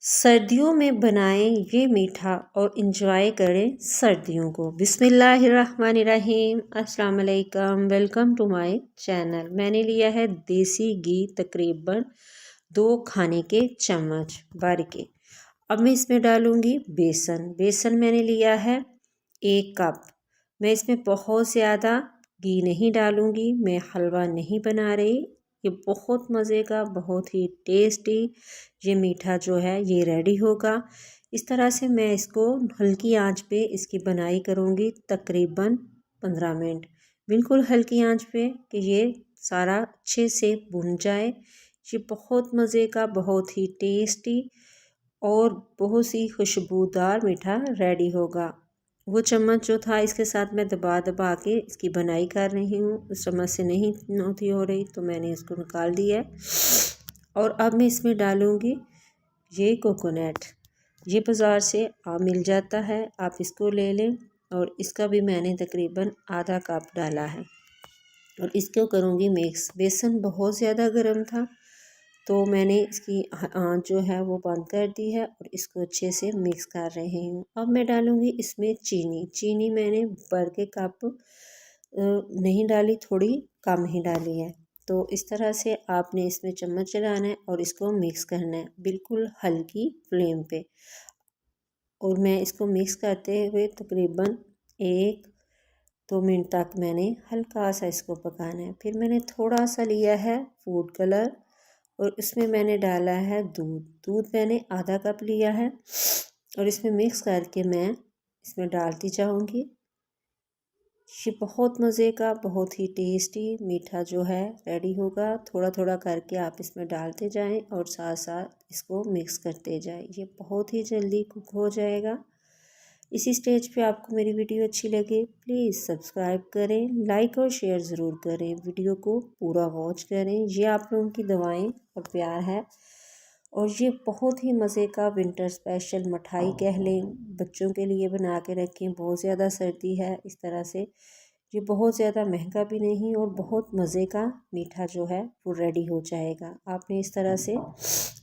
सर्दियों में बनाएं ये मीठा और इंजॉय करें सर्दियों को। बिस्मिल्लाहिर्रहमानिर्रहीम, अस्सलाम वालेकुम, वेलकम टू माय चैनल। मैंने लिया है देसी घी तकरीबन 2 खाने के चम्मच भर के। अब मैं इसमें डालूंगी बेसन। बेसन मैंने लिया है 1 कप। मैं इसमें बहुत ज़्यादा घी नहीं डालूंगी, मैं हलवा नहीं बना रही। ये बहुत मज़े का, बहुत ही टेस्टी ये मीठा जो है ये रेडी होगा। इस तरह से मैं इसको हल्की आंच पे इसकी बनाई करूँगी तकरीबन 15 मिनट, बिल्कुल हल्की आंच पे कि ये सारा अच्छे से भुन जाए। ये बहुत मज़े का, बहुत ही टेस्टी और बहुत सी खुशबूदार मीठा रेडी होगा। वो चम्मच जो था इसके साथ मैं दबा दबा के इसकी बनाई कर रही हूँ। उस चम्मच से नहीं नोथी हो रही तो मैंने इसको निकाल दिया है। और अब मैं इसमें डालूँगी ये कोकोनट। ये बाज़ार से मिल जाता है, आप इसको ले लें। और इसका भी मैंने तकरीबन आधा कप डाला है और इसको करूँगी मिक्स। बेसन बहुत ज़्यादा गर्म था तो मैंने इसकी आंच जो है वो बंद कर दी है और इसको अच्छे से मिक्स कर रही हूँ। अब मैं डालूँगी इसमें चीनी। चीनी मैंने भर के कप नहीं डाली, थोड़ी कम ही डाली है। तो इस तरह से आपने इसमें चम्मच चलाना है और इसको मिक्स करना है बिल्कुल हल्की फ्लेम पे। और मैं इसको मिक्स करते हुए तकरीबन 1-2 मिनट तक मैंने हल्का सा इसको पकाना है। फिर मैंने थोड़ा सा लिया है फूड कलर और इसमें मैंने डाला है दूध। दूध मैंने आधा कप लिया है और इसमें मिक्स करके मैं इसमें डालती जाऊंगी। ये बहुत मज़े का, बहुत ही टेस्टी मीठा जो है रेडी होगा। थोड़ा थोड़ा करके आप इसमें डालते जाएं और साथ साथ इसको मिक्स करते जाएं। ये बहुत ही जल्दी कुक हो जाएगा। इसी स्टेज पे आपको मेरी वीडियो अच्छी लगे प्लीज़ सब्सक्राइब करें, लाइक और शेयर ज़रूर करें। वीडियो को पूरा वॉच करें। ये आप लोगों की दुआएं और प्यार है। और ये बहुत ही मज़े का विंटर स्पेशल मिठाई कह लें, बच्चों के लिए बना के रखें। बहुत ज़्यादा सर्दी है, इस तरह से ये बहुत ज़्यादा महंगा भी नहीं और बहुत मज़े का मीठा जो है वो रेडी हो जाएगा। आपने इस तरह से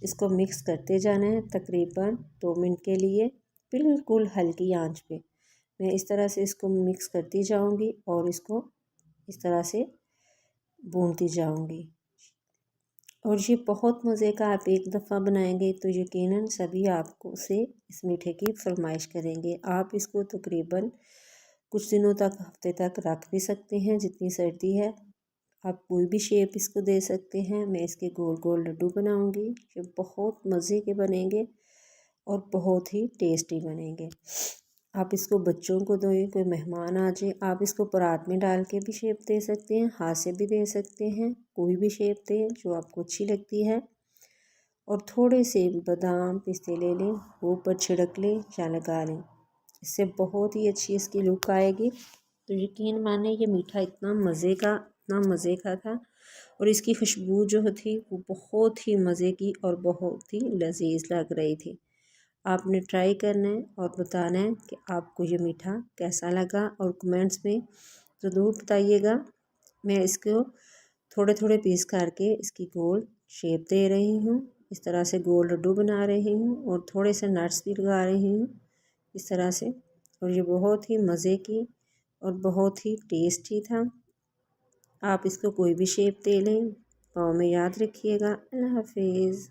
इसको मिक्स करते जाना है तकरीबन 2 मिनट के लिए, बिल्कुल हल्की आंच पे। मैं इस तरह से इसको मिक्स करती जाऊंगी और इसको इस तरह से भूनती जाऊंगी। और ये बहुत मज़े का, आप एक दफ़ा बनाएंगे तो यकीनन सभी आपको से इस मीठे की फरमाइश करेंगे। आप इसको तकरीबन कुछ दिनों तक, हफ्ते तक रख भी सकते हैं जितनी सर्दी है। आप कोई भी शेप इसको दे सकते हैं। मैं इसके गोल गोल लड्डू बनाऊंगी। ये बहुत मज़े के बनेंगे और बहुत ही टेस्टी बनेंगे। आप इसको बच्चों को दो, कोई मेहमान आ जाए, आप इसको परात में डाल के भी शेप दे सकते हैं, हाथ से भी दे सकते हैं। कोई भी शेप दें जो आपको अच्छी लगती है। और थोड़े से बादाम पिस्ते ले लें, वो ऊपर छिड़क लें या लगा लें, इससे बहुत ही अच्छी इसकी लुक आएगी। तो यकीन माने ये मीठा इतना मज़े का, इतना मज़े का था और इसकी खुशबू जो थी वो बहुत ही मज़े की और बहुत ही लजीज लग रही थी। आपने ट्राई करना है और बताना है कि आपको ये मीठा कैसा लगा और कमेंट्स में ज़रूर बताइएगा। मैं इसको थोड़े थोड़े पीस करके इसकी गोल शेप दे रही हूँ। इस तरह से गोल लड्डू बना रही हूँ और थोड़े से नट्स भी लगा रही हूँ इस तरह से। और ये बहुत ही मज़े की और बहुत ही टेस्टी था। आप इसको कोई भी शेप दे लें। पाँव में याद रखिएगा। अल्लाह हाफिज़।